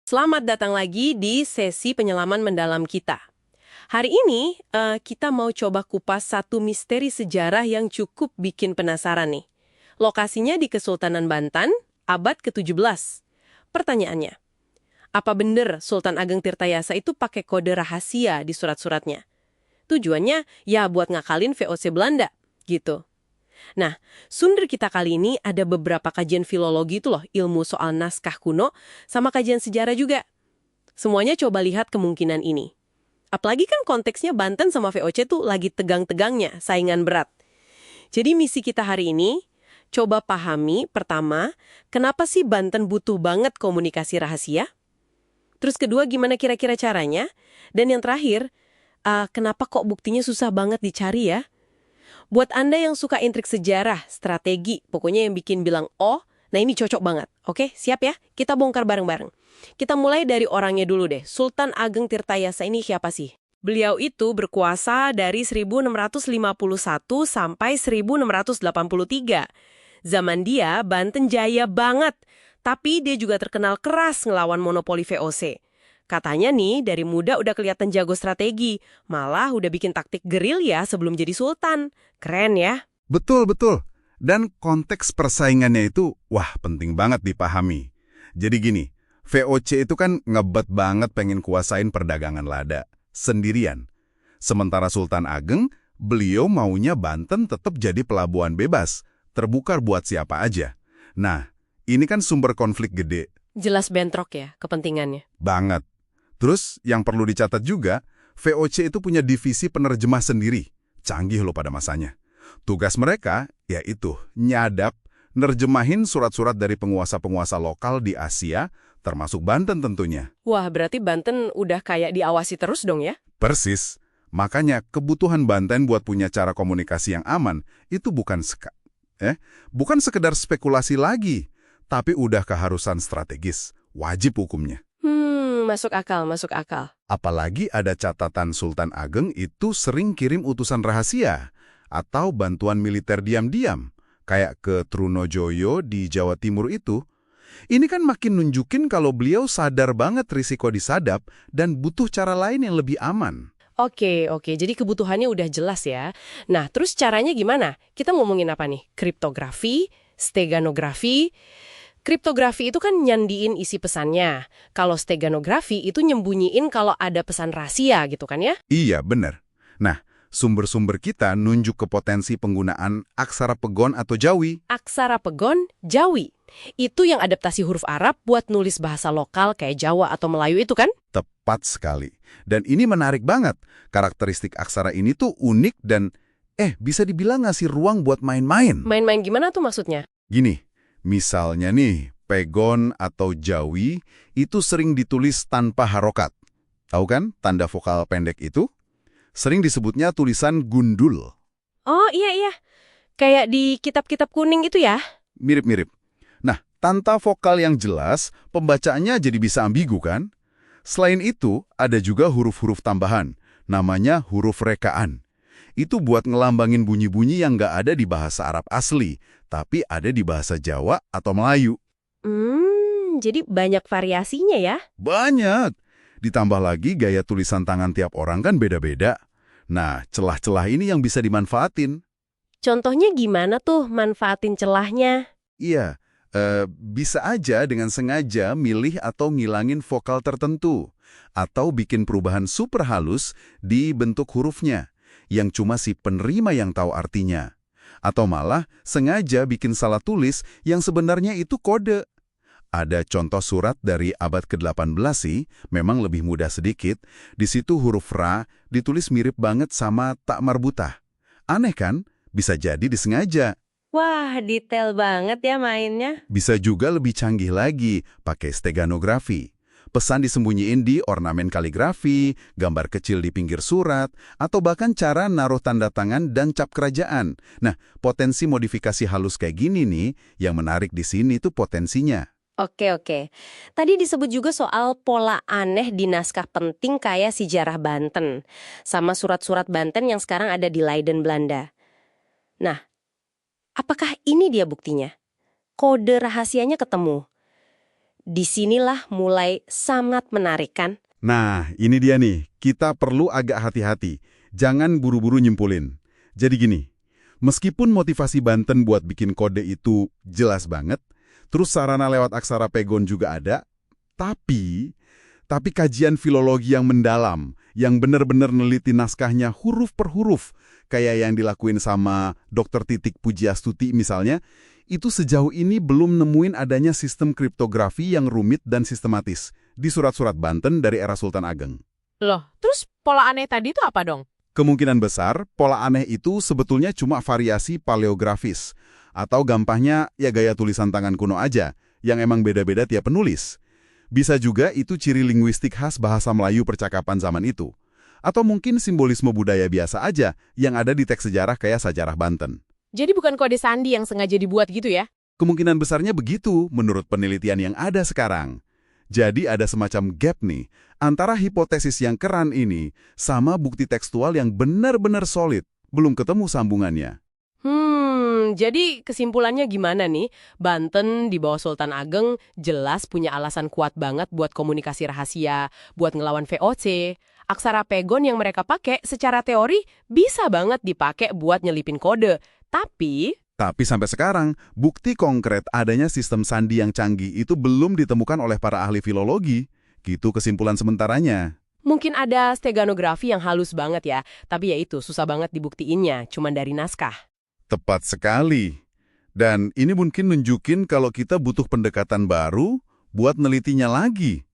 Selamat datang lagi di sesi penyelaman mendalam kita. Hari ini kita mau coba kupas satu misteri sejarah yang cukup bikin penasaran nih. Lokasinya di Kesultanan Banten, abad ke-17. Pertanyaannya, apa benar Sultan Ageng Tirtayasa itu pakai kode rahasia di surat-suratnya? Tujuannya ya buat ngakalin VOC Belanda, gitu. Nah, sumber kita kali ini ada beberapa kajian filologi itu loh, ilmu soal naskah kuno, sama kajian sejarah juga. Semuanya coba lihat kemungkinan ini. Apalagi kan konteksnya Banten sama VOC tuh lagi tegang-tegangnya, saingan berat. Jadi misi kita hari ini, coba pahami pertama, kenapa sih Banten butuh banget komunikasi rahasia? Terus kedua, gimana kira-kira caranya? Dan yang terakhir, kenapa kok buktinya susah banget dicari ya? Buat Anda yang suka intrik sejarah, strategi, pokoknya yang bikin bilang, oh, nah ini cocok banget. Oke, siap ya? Kita bongkar bareng-bareng. Kita mulai dari orangnya dulu deh. Sultan Ageng Tirtayasa ini siapa sih? Beliau itu berkuasa dari 1651 sampai 1683. Zaman dia, Banten jaya banget. Tapi dia juga terkenal keras ngelawan monopoli VOC. Katanya nih, dari muda udah kelihatan jago strategi. Malah udah bikin taktik gerilya sebelum jadi sultan. Keren ya? Betul, betul. Dan konteks persaingannya itu, wah penting banget dipahami. Jadi gini, VOC itu kan ngebet banget pengen kuasain perdagangan lada, sendirian. Sementara Sultan Ageng, beliau maunya Banten tetap jadi pelabuhan bebas, terbuka buat siapa aja. Nah, ini kan sumber konflik gede. Jelas bentrok ya kepentingannya. Banget. Terus, yang perlu dicatat juga, VOC itu punya divisi penerjemah sendiri. Canggih loh pada masanya. Tugas mereka, yaitu nyadap, nerjemahin surat-surat dari penguasa-penguasa lokal di Asia, termasuk Banten tentunya. Wah, berarti Banten udah kayak diawasi terus dong ya? Persis. Makanya, kebutuhan Banten buat punya cara komunikasi yang aman, itu bukan sekedar spekulasi lagi, tapi udah keharusan strategis, wajib hukumnya. Masuk akal, masuk akal. Apalagi ada catatan Sultan Ageng itu sering kirim utusan rahasia atau bantuan militer diam-diam, kayak ke Trunojoyo di Jawa Timur itu. Ini kan makin nunjukin kalau beliau sadar banget risiko disadap dan butuh cara lain yang lebih aman. Oke, jadi kebutuhannya udah jelas ya. Nah, terus caranya gimana? Kita ngomongin apa nih? Kriptografi, steganografi. Kriptografi itu kan nyandiin isi pesannya. Kalau steganografi itu nyembunyiin kalau ada pesan rahasia gitu kan ya? Iya, benar. Nah, sumber-sumber kita nunjuk ke potensi penggunaan aksara pegon atau Jawi. Aksara pegon, Jawi. Itu yang adaptasi huruf Arab buat nulis bahasa lokal kayak Jawa atau Melayu itu kan? Tepat sekali. Dan ini menarik banget. Karakteristik aksara ini tuh unik dan bisa dibilang ngasih ruang buat main-main. Main-main gimana tuh maksudnya? Gini, misalnya nih, pegon atau Jawi itu sering ditulis tanpa harokat. Tahu kan tanda vokal pendek itu? Sering disebutnya tulisan gundul. Oh iya, kayak di kitab-kitab kuning itu ya? Mirip-mirip. Nah, tanpa vokal yang jelas, pembacaannya jadi bisa ambigu kan? Selain itu, ada juga huruf-huruf tambahan, namanya huruf rekaan. Itu buat ngelambangin bunyi-bunyi yang nggak ada di bahasa Arab asli, tapi ada di bahasa Jawa atau Melayu. Jadi banyak variasinya ya? Banyak. Ditambah lagi gaya tulisan tangan tiap orang kan beda-beda. Nah, celah-celah ini yang bisa dimanfaatin. Contohnya gimana tuh manfaatin celahnya? Iya, bisa aja dengan sengaja milih atau ngilangin vokal tertentu. Atau bikin perubahan super halus di bentuk hurufnya, yang cuma si penerima yang tahu artinya. Atau malah sengaja bikin salah tulis yang sebenarnya itu kode. Ada contoh surat dari abad ke-18 sih, memang lebih mudah sedikit. Di situ huruf ra ditulis mirip banget sama tak marbutah. Aneh kan? Bisa jadi disengaja. Wah, detail banget ya mainnya. Bisa juga lebih canggih lagi, pakai steganografi. Pesan disembunyiin di ornamen kaligrafi, gambar kecil di pinggir surat, atau bahkan cara naruh tanda tangan dan cap kerajaan. Nah, potensi modifikasi halus kayak gini nih, yang menarik di sini tuh potensinya. Oke. Tadi disebut juga soal pola aneh di naskah penting kayak Sejarah Banten, sama surat-surat Banten yang sekarang ada di Leiden, Belanda. Nah, apakah ini dia buktinya? Kode rahasianya ketemu. disinilah mulai sangat menarik kan? Nah, ini dia nih. Kita perlu agak hati-hati. Jangan buru-buru nyimpulin. Jadi gini, meskipun motivasi Banten buat bikin kode itu jelas banget, terus sarana lewat aksara pegon juga ada, tapi kajian filologi yang mendalam, yang benar-benar neliti naskahnya huruf per huruf, kayak yang dilakuin sama Dr. Titik Pujiastuti misalnya, itu sejauh ini belum nemuin adanya sistem kriptografi yang rumit dan sistematis di surat-surat Banten dari era Sultan Ageng. Loh, terus pola aneh tadi itu apa dong? Kemungkinan besar, pola aneh itu sebetulnya cuma variasi paleografis, atau gampangnya ya gaya tulisan tangan kuno aja, yang emang beda-beda tiap penulis. Bisa juga itu ciri linguistik khas bahasa Melayu percakapan zaman itu. Atau mungkin simbolisme budaya biasa aja yang ada di teks sejarah kayak Sajarah Banten. Jadi bukan kode sandi yang sengaja dibuat gitu ya? Kemungkinan besarnya begitu menurut penelitian yang ada sekarang. Jadi ada semacam gap nih antara hipotesis yang keren ini sama bukti tekstual yang benar-benar solid. Belum ketemu sambungannya. Jadi kesimpulannya gimana nih? Banten di bawah Sultan Ageng jelas punya alasan kuat banget buat komunikasi rahasia, buat ngelawan VOC. Aksara pegon yang mereka pakai secara teori bisa banget dipakai buat nyelipin kode. Tapi sampai sekarang, bukti konkret adanya sistem sandi yang canggih itu belum ditemukan oleh para ahli filologi. Gitu kesimpulan sementaranya. mungkin ada steganografi yang halus banget ya, tapi ya itu susah banget dibuktiinnya, cuman dari naskah. Tepat sekali. Dan ini mungkin nunjukin kalau kita butuh pendekatan baru buat nelitinya lagi.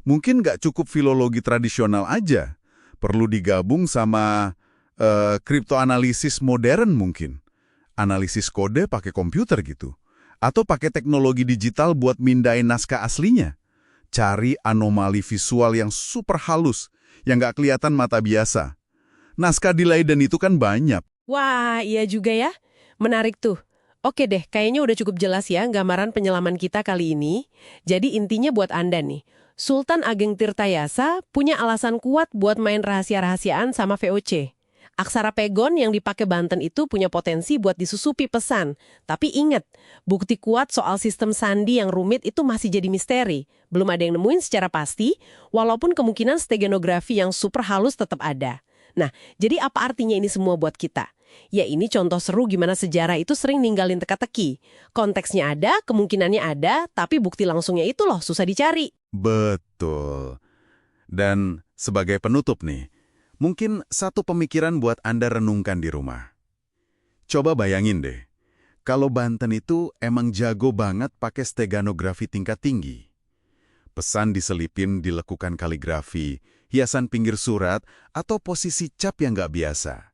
Mungkin nggak cukup filologi tradisional aja. Perlu digabung sama kriptoanalisis modern mungkin. Analisis kode pakai komputer gitu. Atau pakai teknologi digital buat mindahin naskah aslinya. Cari anomali visual yang super halus, yang nggak kelihatan mata biasa. Naskah di Leiden itu kan banyak. Wah, iya juga ya. Menarik tuh. Oke deh, kayaknya udah cukup jelas ya gambaran penyelaman kita kali ini. Jadi intinya buat Anda nih, Sultan Ageng Tirtayasa punya alasan kuat buat main rahasia-rahasiaan sama VOC. Aksara pegon yang dipakai Banten itu punya potensi buat disusupi pesan. Tapi ingat, bukti kuat soal sistem sandi yang rumit itu masih jadi misteri. Belum ada yang nemuin secara pasti, walaupun kemungkinan steganografi yang super halus tetap ada. Nah, jadi apa artinya ini semua buat kita? Ya ini contoh seru gimana sejarah itu sering ninggalin teka-teki. Konteksnya ada, kemungkinannya ada, tapi bukti langsungnya itu loh susah dicari. Betul. Dan sebagai penutup nih, mungkin satu pemikiran buat Anda renungkan di rumah. Coba bayangin deh, kalau Banten itu emang jago banget pakai steganografi tingkat tinggi. Pesan diselipin dilekukan kaligrafi, hiasan pinggir surat, atau posisi cap yang nggak biasa.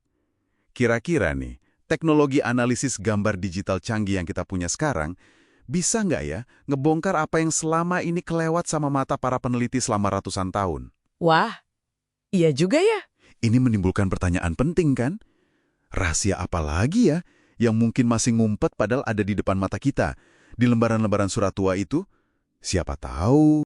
Kira-kira nih, teknologi analisis gambar digital canggih yang kita punya sekarang, bisa nggak ya ngebongkar apa yang selama ini kelewat sama mata para peneliti selama ratusan tahun? Wah, iya juga ya. Ini menimbulkan pertanyaan penting kan? Rahasia apa lagi ya yang mungkin masih ngumpet padahal ada di depan mata kita? Di lembaran-lembaran surat tua itu? Siapa tahu